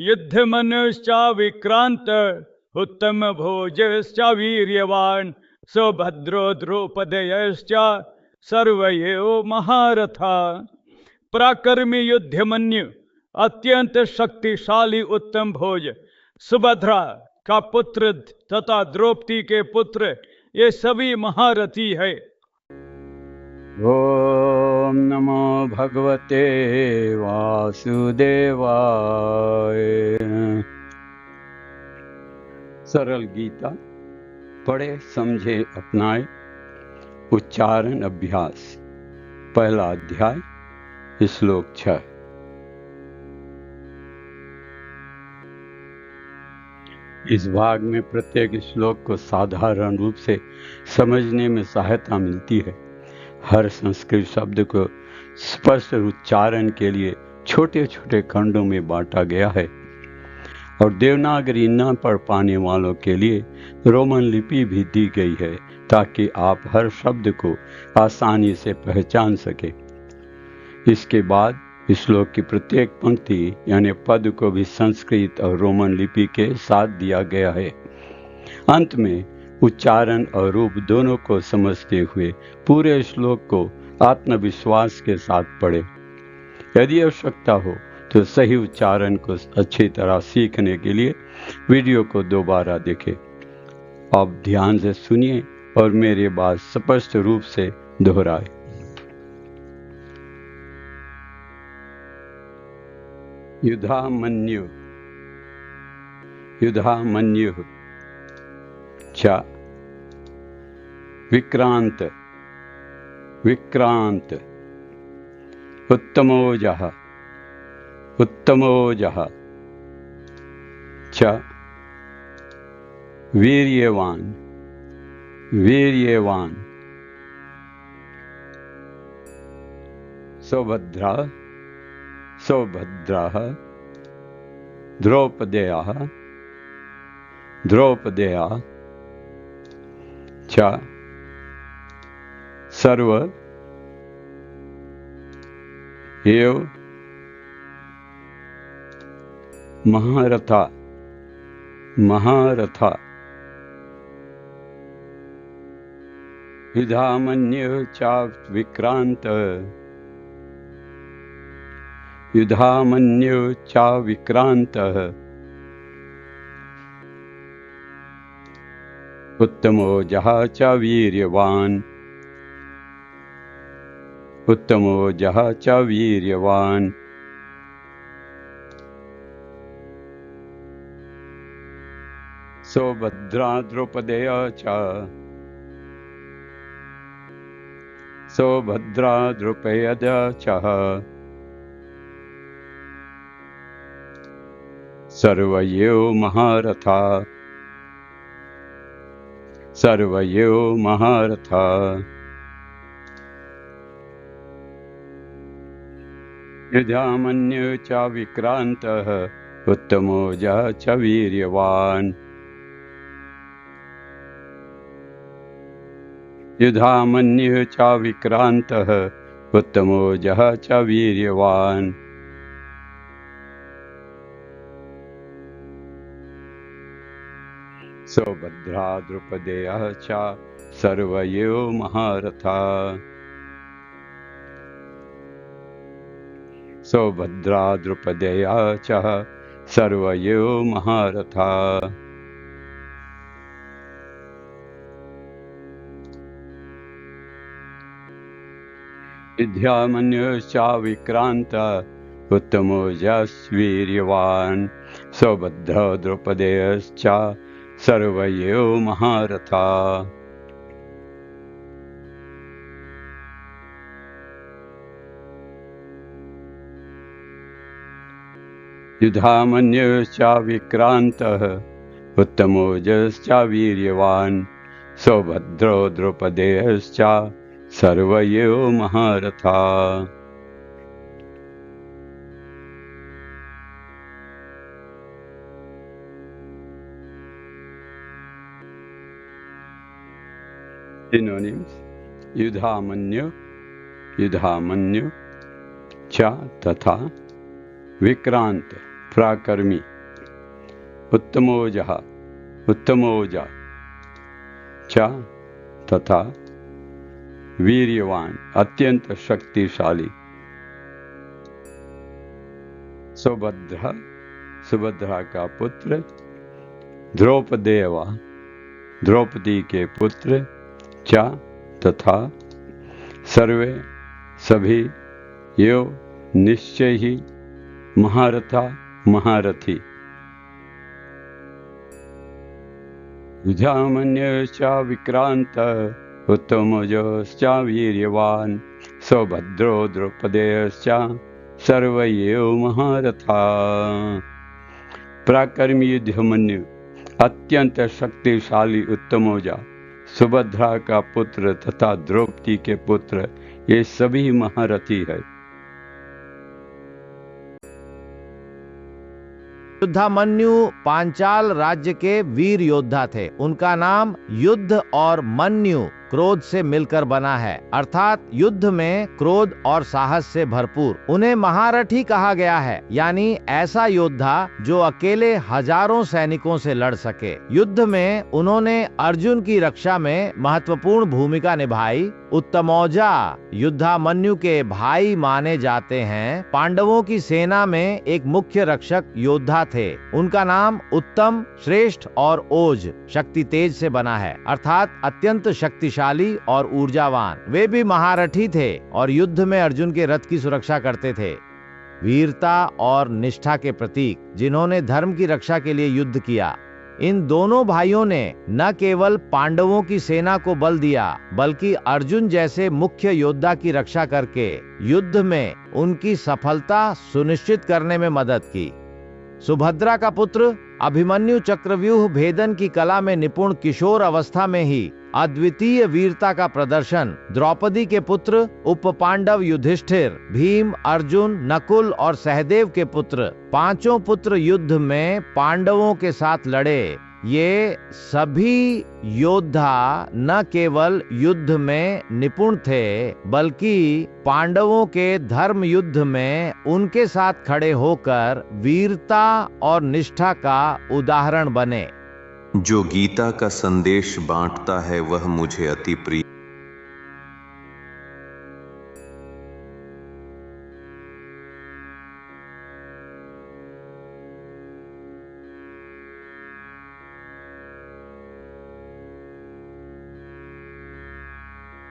युद्धमनुश्च विक्रांत उत्तम भोजश्च वीर्यवान् सौभद्रो द्रौपदयश्च सर्व एव महारथा। पराक्रमी युद्धमन्यु, अत्यंत शक्तिशाली उत्तम भोज, सुभद्रा का पुत्र तथा द्रौपदी के पुत्र, ये सभी महारथी है। ओम नमो भगवते वासुदेवाय। सरल गीता पढ़े समझे अपनाए उच्चारण अभ्यास। पहला अध्याय श्लोक 6। इस भाग में प्रत्येक श्लोक को साधारण रूप से समझने में सहायता मिलती है। हर संस्कृत शब्द को स्पष्ट उच्चारण के लिए छोटे छोटे खंडों में बांटा गया है और देवनागरी न पढ़ पाने वालों के लिए रोमन लिपि भी दी गई है ताकि आप हर शब्द को आसानी से पहचान सके। इसके बाद श्लोक की प्रत्येक पंक्ति यानी पद को भी संस्कृत और रोमन लिपि के साथ दिया गया है। अंत में उच्चारण और रूप दोनों को समझते हुए पूरे श्लोक को आत्मविश्वास के साथ पढ़े। यदि आवश्यकता हो तो सही उच्चारण को अच्छी तरह सीखने के लिए वीडियो को दोबारा देखें। अब ध्यान से सुनिए और मेरी बात स्पष्ट रूप से दोहराए। युधामन्यु युधामन्यु च विक्रांत विक्रांत उत्तमोजः उत्तमोजः च वीर्यवान वीर्यवान सौभद्रा सौभद्रः द्रौपदेयः द्रौपदेया च सर्व एव महारथा महारथा। युधामन्युः च विक्रांत युधामन्युः च विक्रांतः उत्तमोजः च वीर्यवान् उत्तमोजः च वीर्यवान् सौभद्रा द्रौपदेया च सौभद्रा द्रौपदेया च सर्व एव महारथा सर्व एव महारथा। युधामन्युः च विक्रांतः उत्तमोजः च वीर्यवान् युधामन्युः च विक्रांतः उत्तमोजः च वीर्यवान् सौभद्रा द्रौपदेयः च सर्व एव महारथा सौभद्रा द्रौपदेया च सर्व एव महारथा। युधामन्युः च विक्रांतः उत्तमोजः वीर्यवान् सौभद्रा द्रौपदेयश्च सर्व एव महारथा। युधामन्युः च विक्रांतः उत्तमोजश्च वीर्यवान् सौभद्रो द्रौपदेयश्च सर्व एव महारथा। Synonyms: युधामन्यु युधामन्यु च तथा विक्रांत पराक्रमी उत्तमोजा च तथा वीर्यवान अत्यंत शक्तिशाली। सुभद्रा का पुत्र, द्रौपदी के पुत्र च तथा सर्वे सभी एव निश्चय ही महारथी। युधामन्यश्च विक्रांत उत्तमोजश्च वीर्यवान सौभद्रो द्रौपदेयश्च सर्व एव महारथा। पराक्रमी युधामन्यु अत्यंत शक्तिशाली उत्तमोजा, सुभद्रा का पुत्र तथा द्रौपदी के पुत्र, ये सभी महारथी है। युद्धामन्यु पांचाल राज्य के वीर योद्धा थे। उनका नाम युद्ध और मन्यु क्रोध से मिलकर बना है, अर्थात युद्ध में क्रोध और साहस से भरपूर। उन्हें महारथी कहा गया है, यानी ऐसा योद्धा जो अकेले हजारों सैनिकों से लड़ सके। युद्ध में उन्होंने अर्जुन की रक्षा में महत्वपूर्ण भूमिका निभाई। उत्तमौजा युद्धामन्यु के भाई माने जाते हैं। पांडवों की सेना में एक मुख्य रक्षक योद्धा थे। उनका नाम उत्तम, श्रेष्ठ और ओज शक्ति तेज से बना है, अर्थात अत्यंत शक्तिशाली और ऊर्जावान। वे भी महारथी थे और युद्ध में अर्जुन के रथ की सुरक्षा करते थे। वीरता और निष्ठा के प्रतीक, जिन्होंने धर्म की रक्षा के लिए युद्ध किया। इन दोनों भाइयों ने न केवल पांडवों की सेना को बल दिया, बल्कि अर्जुन जैसे मुख्य योद्धा की रक्षा करके युद्ध में उनकी सफलता सुनिश्चित करने में मदद की। सुभद्रा का पुत्र अभिमन्यु चक्रव्यूह भेदन की कला में निपुण किशोर अवस्था में ही अद्वितीय वीरता का प्रदर्शन। द्रौपदी के पुत्र उप पांडव युधिष्ठिर, भीम, अर्जुन, नकुल और सहदेव के पुत्र, पांचों पुत्र युद्ध में पांडवों के साथ लड़े। ये सभी योद्धा न केवल युद्ध में निपुण थे, बल्कि पांडवों के धर्म युद्ध में उनके साथ खड़े होकर वीरता और निष्ठा का उदाहरण बने। जो गीता का संदेश बांटता है वह मुझे अति प्रिय।